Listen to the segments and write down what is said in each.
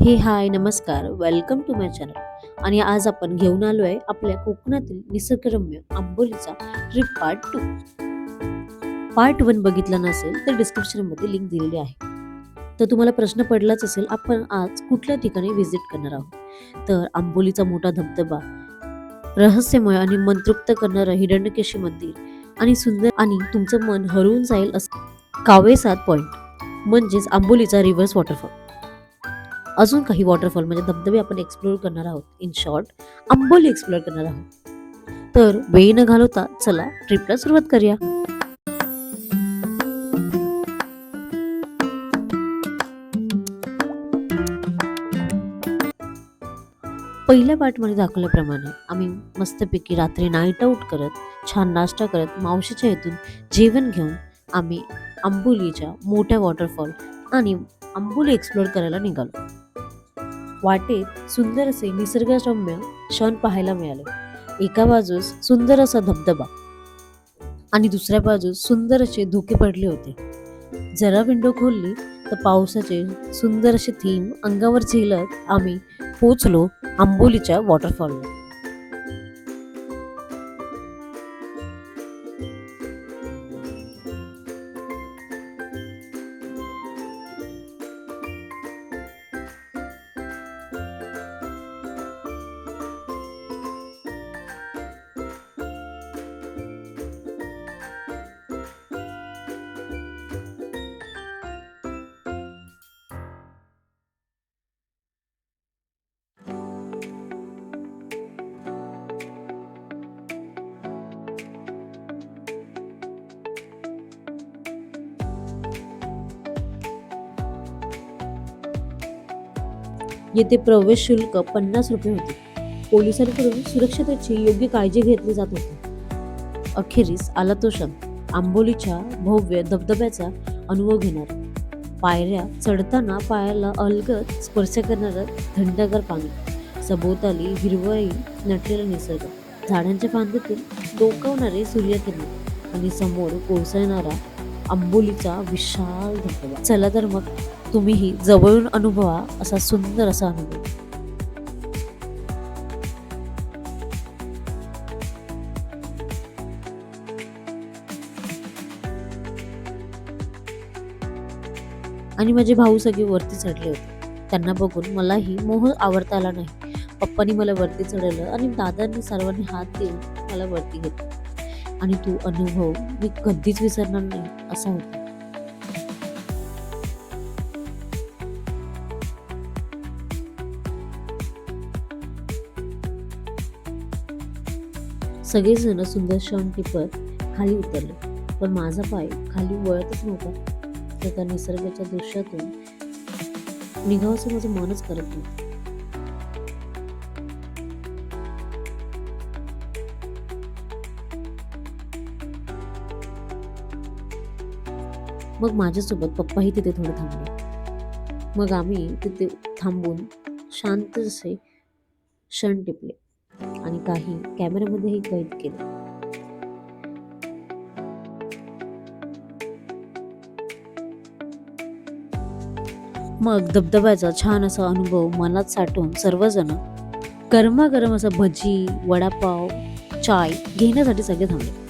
हे हाय नमस्कार welcome to my channel आणि आज आपण घेऊन आलो आहे आपल्या कोकणातील निसर्गरम्य आंबोलीचा ट्रिप पार्ट 1 बघितला नसेल तर डिस्क्रिप्शन मध्ये लिंक दिलेली आहे. तर तुम्हाला प्रश्न पडलाच असेल आपण आज कुठल्या ठिकाणी व्हिजिट करणार आहोत. तर आंबोलीचा मोठा धबधबा, रहस्यमय आणि मंत्रमुग्ध करणारं हिरण्यकेशी मंदिर आणि सुंदर आणि तुमचं मन हरवून जाईल असं कावेसात पॉइंट म्हणजेच आंबोलीचा रिव्हर्स वॉटरफॉल. अजून काही वॉटरफॉल म्हणजे धबधबे आपण एक्सप्लोर करणार आहोत. इन शॉर्ट आंबोली एक्सप्लोर करणार आहोत. तर वेळ न घालवता चला ट्रिपला सुरुवात करूया. पहिल्या पार्टमध्ये दाखवल्याप्रमाणे आम्ही मस्तपैकी रात्री नाईट आऊट करत, छान नाश्ता करत, मावशीच्या इथून जेवण घेऊन आम्ही आंबोलीच्या मोठ्या वॉटरफॉल आणि आंबोली एक्सप्लोर करायला निघालो. वाटेत सुंदर असे निसर्गरम्य क्षण पाहायला मिळाले. एका बाजूस सुंदर असा धबधबा आणि दुसऱ्या बाजूस सुंदर असे धुके पडले होते. जरा विंडो खोलली तर पावसाचे सुंदर असे थीम अंगावर झेलत आम्ही पोचलो आंबोलीच्या वॉटरफॉलला. येथे प्रवेश शुल्क 50 रुपये होते. पोलिसांकडून सुरक्षतेची योग्य काळजी घेतली जात होती. अखेरीस आला तो क्षण, आंबोलीच्या भव्य धबधब्याचा अनुभव घेणार. पायऱ्या चढताना पायाला अलगद स्पर्श करणारं थंडगार पाणी, सभोवताली हिरवळी नटलेला निसर्ग, झाडांच्या फांदीतून डोकावणारे सूर्यकिरण आणि समोर कोसळणारा आंबोलीचा विशाल धबधबा. चला तर मग तुम्हीही जवळून अनुभवा असा सुंदर असा अनुभव. आणि माझे भाऊ सगळे वरती चढले होते. त्यांना बघून मलाही मोह आवरता आला नाही. पप्पांनी मला वरती चढवलं आणि दादांनी सर्वांनी हात देऊन मला वरती घेतलं आणि तो अनुभव मी कधीच विसरणार नाही असा होता. सगळेजण सुंदर क्षण टिपत खाली उतरले, पण माझा पाय खाली वळतच नव्हता. तर त्या निसर्गाच्या दृश्यातून निघावंसं माझं मनच करत नव्हतं. मग माझ्यासोबत पप्पाही तिथे थोडे थांबले. मग आम्ही तिथे थांबून शांत असे क्षण टिपले आणि काही कॅमेऱ्यामध्येही कैद केले. मग धबधब्याचा छान असा अनुभव मनात साठवून सर्वजण गरमागरम असा भजी, वडापाव, चाय घेण्यासाठी सगळे थांबले.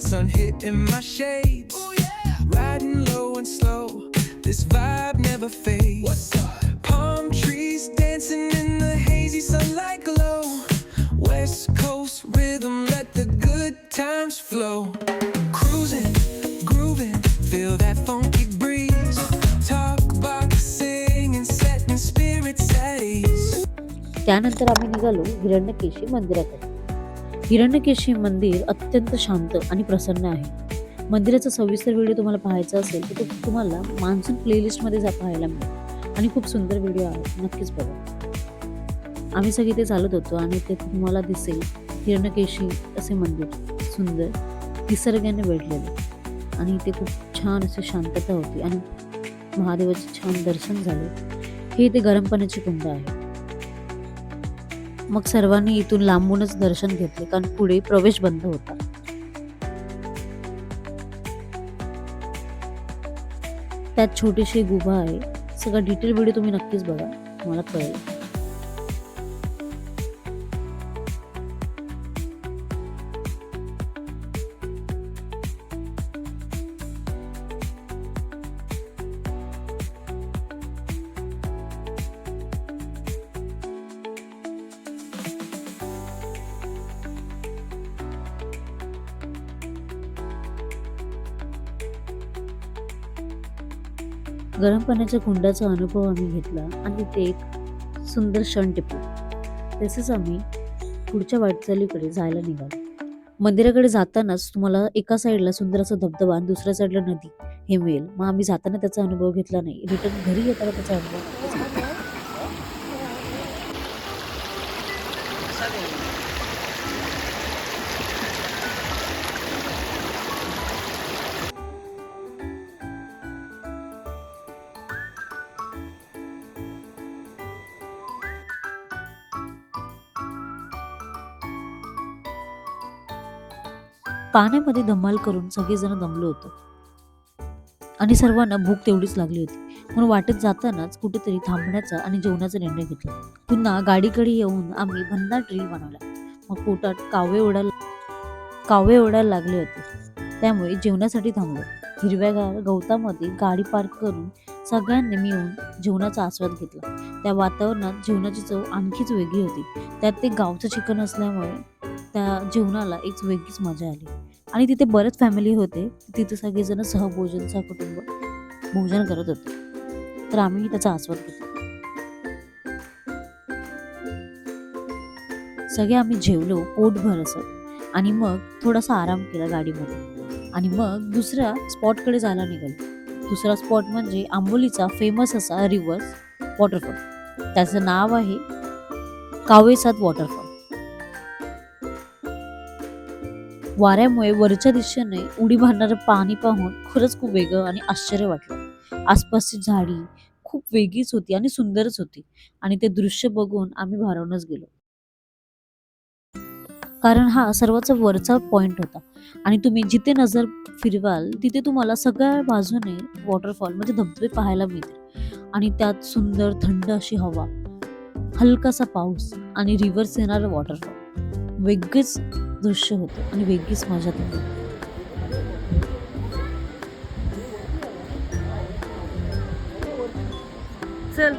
Sun hitting my shades. Oh, yeah. Riding low and slow. This vibe never fades. Palm trees dancing in the hazy sunlight glow. West Coast rhythm, let the good times flow. Cruising, grooving, feel that funky breeze. Talk about singing, setting spirits at ease. त्यानंतर आम्ही निघालो हिरण्यकेशी मंदिराकडे. हिरण्यकेशी मंदिर अत्यंत शांत आणि प्रसन्न आहे. मंदिराचा सविस्तर व्हिडिओ तुम्हाला पाहायचा असेल तर तो तुम्हाला मान्सून प्लेलिस्टमध्ये पाहायला मिळेल आणि खूप सुंदर व्हिडिओ आहे, नक्कीच बघा. आम्ही सगळे ते चालत होतो आणि ते तुम्हाला दिसेल हिरण्यकेशी असे मंदिर सुंदर निसर्गाने वेढलेले आणि ते खूप छान अशी शांतता होती आणि महादेवाचे छान दर्शन झाले. हे इथे गरम पाण्याची कुंड आहे. मग सर्वांनी इथून लांबूनच दर्शन घेतले कारण पुढे प्रवेश बंद होता. त्यात छोटीशी गुहा आहे. सगळा डिटेल व्हिडिओ तुम्ही नक्कीच बघा, तुम्हाला कळेल. गरम पाण्याच्या कुंडाचा अनुभव आम्ही घेतला आणि तिथे एक सुंदर क्षण टिपला. तसेच आम्ही पुढच्या वाटचालीकडे जायला निघालो. मंदिराकडे जातानाच तुम्हाला एका साईडला सुंदर असा धबधबा आणि दुसऱ्या साईडला नदी हे मिळेल. मग आम्ही जाताना त्याचा अनुभव घेतला नाही, रिटर्न घरी येताना त्याचा अनुभव नक्कीच घेतला. पाण्यामध्ये धमाल करून सगळेजण दमलो होतो आणि सर्वांना भूक तेवढीच लागली होती. म्हणून वाटेत जातानाच कुठेतरी थांबण्याचा आणि जेवणाचा निर्णय घेतला. पुन्हा गाडीकडे येऊन आम्ही भन्नाट रील बनवला. मग पोटात कावळे ओढायला लागले होते, त्यामुळे जेवणासाठी थांबलो. हिरव्यागार गवतामध्ये गाडी पार्क करून सगळ्यांनी मिळून जेवणाचा आस्वाद घेतला. त्या वातावरणात जेवणाची चव आणखीच वेगळी होती. त्यात ते गावचं चिकन असल्यामुळे त्या जेवणाला एक वेगळीच मजा आली. आणि तिथे बरेच फॅमिली होते. तिथे सगळेजण सहभोजन सहकुटुंब भोजन करत होते, तर आम्ही त्याचा आस्वाद घेतला. सगळे आम्ही जेवलो पोटभर असं आणि मग थोडासा आराम केला गाडीमध्ये आणि मग दुसऱ्या स्पॉटकडे जायला निघालो. दुसरा स्पॉट म्हणजे आंबोलीचा फेमस असा रिव्हर्स वॉटरफॉल. त्याचं नाव आहे कावळेसाद वॉटरफॉल. वाऱ्यामुळे वरच्या दिशेने उडी मारणारं पाणी पाहून खरंच खूप वेगळं आणि आश्चर्य वाटलं. आसपासची झाडी खूप वेगळीच होती आणि सुंदरच होती आणि ते दृश्य बघून आम्ही भारावूनच गेलो. कारण हा सर्वात वरचा पॉइंट होता आणि तुम्ही जिथे नजर फिरवाल तिथे तुम्हाला सगळ्या बाजूने वॉटरफॉल म्हणजे धबधबे पाहायला मिळतील आणि त्यात सुंदर थंड अशी हवा, हलकासा पाऊस आणि रिव्हर्स येणारं वॉटरफॉल. वेगळेच दृश्य होतं आणि वेगळीच मजा होती. चल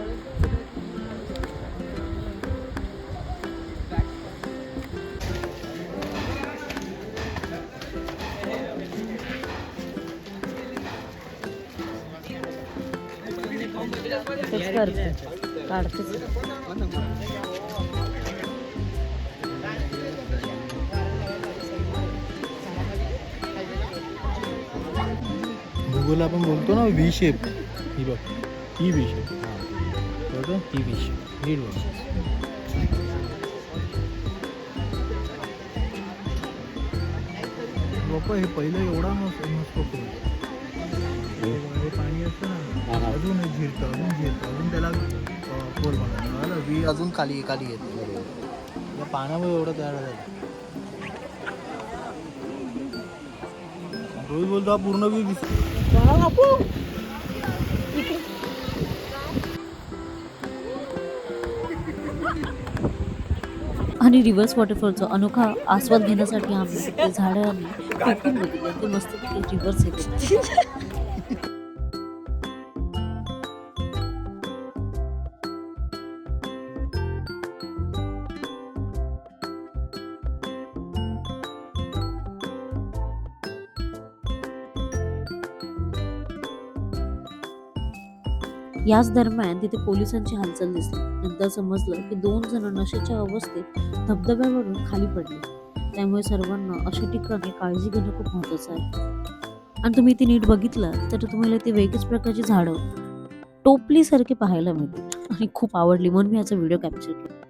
काढतेच. गुगल आपण बोलतो ना व्ही शेप, ही बघ, ही व्ही शेप. बघ ही व्ही शेप, ही बघ. बाप्पा हे पहिलं एवढा मस्त होतं. हे पाणी असतं ना, अजून झिरतं अजून त्याला खोल बनवलं. व्ही अजून खाली येते. या पाण्यामुळे एवढं तयार झालं. रोज बोलतो हा पूर्ण व्ही आणि रिव्हर्स वॉटरफॉलचा अनोखा आस्वाद घेण्यासाठी आम्ही ते झाडं आम्ही पेटून बघितले. ते मस्त रिव्हर्स येते. याच दरम्यान तिथे पोलिसांची हालचाल दिसली. नंतर समजलं की 2 जण नशेच्या अवस्थेत धबधब्यावरून खाली पडले. त्यामुळे सर्वांना अशा ठिकाणी काळजी घेणं खूप महत्त्वाचं आहे. आणि तुम्ही ते नीट बघितलं तर तुम्हाला ते वेगळ्याच प्रकारची झाडं टोपलीसारखे पाहायला मिळतील आणि खूप आवडली म्हणून मी याचा व्हिडिओ कॅप्चर केला.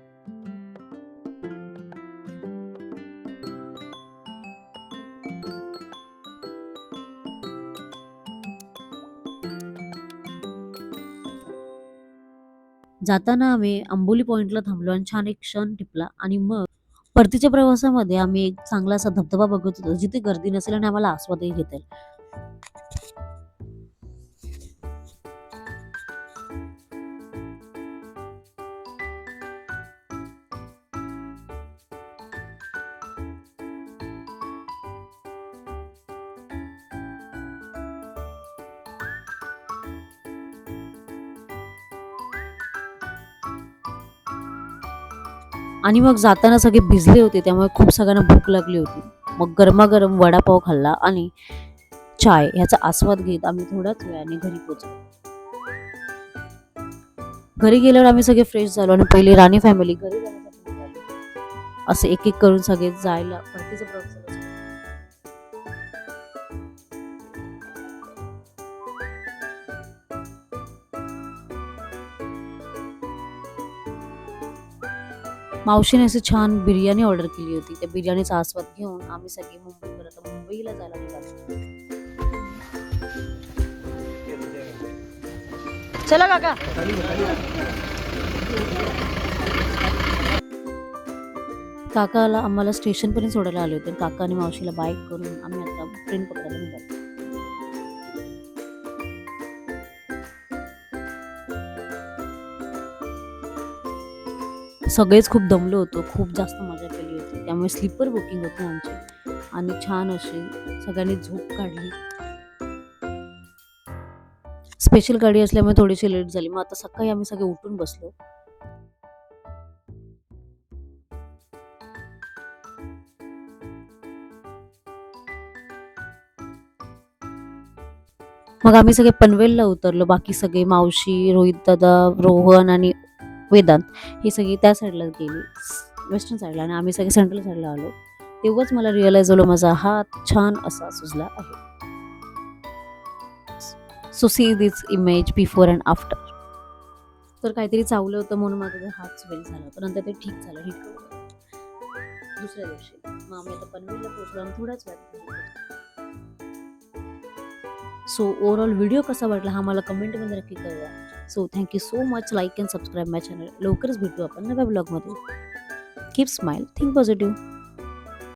जाताना आम्ही आंबोली पॉईंटला थांबलो आणि छान एक क्षण टिपला आणि मग परतीच्या प्रवासामध्ये आम्ही एक चांगला असा धबधबा बघत होतो जिथे गर्दी नसेल आणि आम्हाला आस्वादही घेता येईल. आणि मग जाताना सगळे भिजले होते त्यामुळे खूप सगळ्यांना भूक लागली होती. मग गरमागरम वडापाव खाल्ला आणि चाय ह्याचा आस्वाद घेत आम्ही थोड्याच वेळाने घरी पोहोचलो. घरी गेल्यावर आम्ही सगळे फ्रेश झालो आणि पहिले राणी फॅमिली घरी जाण्यासाठी निघाली. असं एक एक करून सगळे जायला परतीचा प्रवास सुरू झाला. मावशीने अशी छान बिर्याणी ऑर्डर केली होती. त्या बिर्याणीचा आस्वाद घेऊन आम्ही सगळे मुंबईकर आता मुंबईला जायला निघालो. चला काका. काकाला आम्हाला स्टेशनपर्यंत सोडायला आले होते. काका आणि मावशीला बाईक करून आम्ही आता ट्रेन पकडायला निघालो. सगळेच खूप दमलो होतो. खूप जास्त मजा केली होती. त्यामुळे स्लीपर बुकिंग होती आमची आणि छान अशी सगळ्यांनी झोप काढली. स्पेशल गाडी असल्यामुळे थोडीशी लेट झाली. मग आता सकाळी आम्ही सगळे उठून बसलो. मग आम्ही सगळे पनवेलला उतरलो. बाकी सगळे मावशी, रोहित दादा, रोहन आणि वेदांत ही सगळी त्या साईडला गेली वेस्टर्न साईडला आणि आम्ही सगळे सेंट्रल साईडला आलो. तेव्हाच मला रिअलाइज झालं माझा हात छान असा सुजला आहे. So see this image before and after. तर काहीतरी चावलं होतं म्हणून माझा ते हात स्वेल झाला. पण नंतर ते ठीक झालं. दुसऱ्या दिवशी मग आम्ही आता पनवेलला पोहोचलो आणि थोड्याच वेळात. सो ओव्हरऑल व्हिडिओ कसा वाटला हा मला कमेंटमध्ये नक्की कळवा. So thank you so much. Like and subscribe my channel. लवकरच भेटू आपण नव्या ब्लॉगमध्ये. Keep smile, think positive.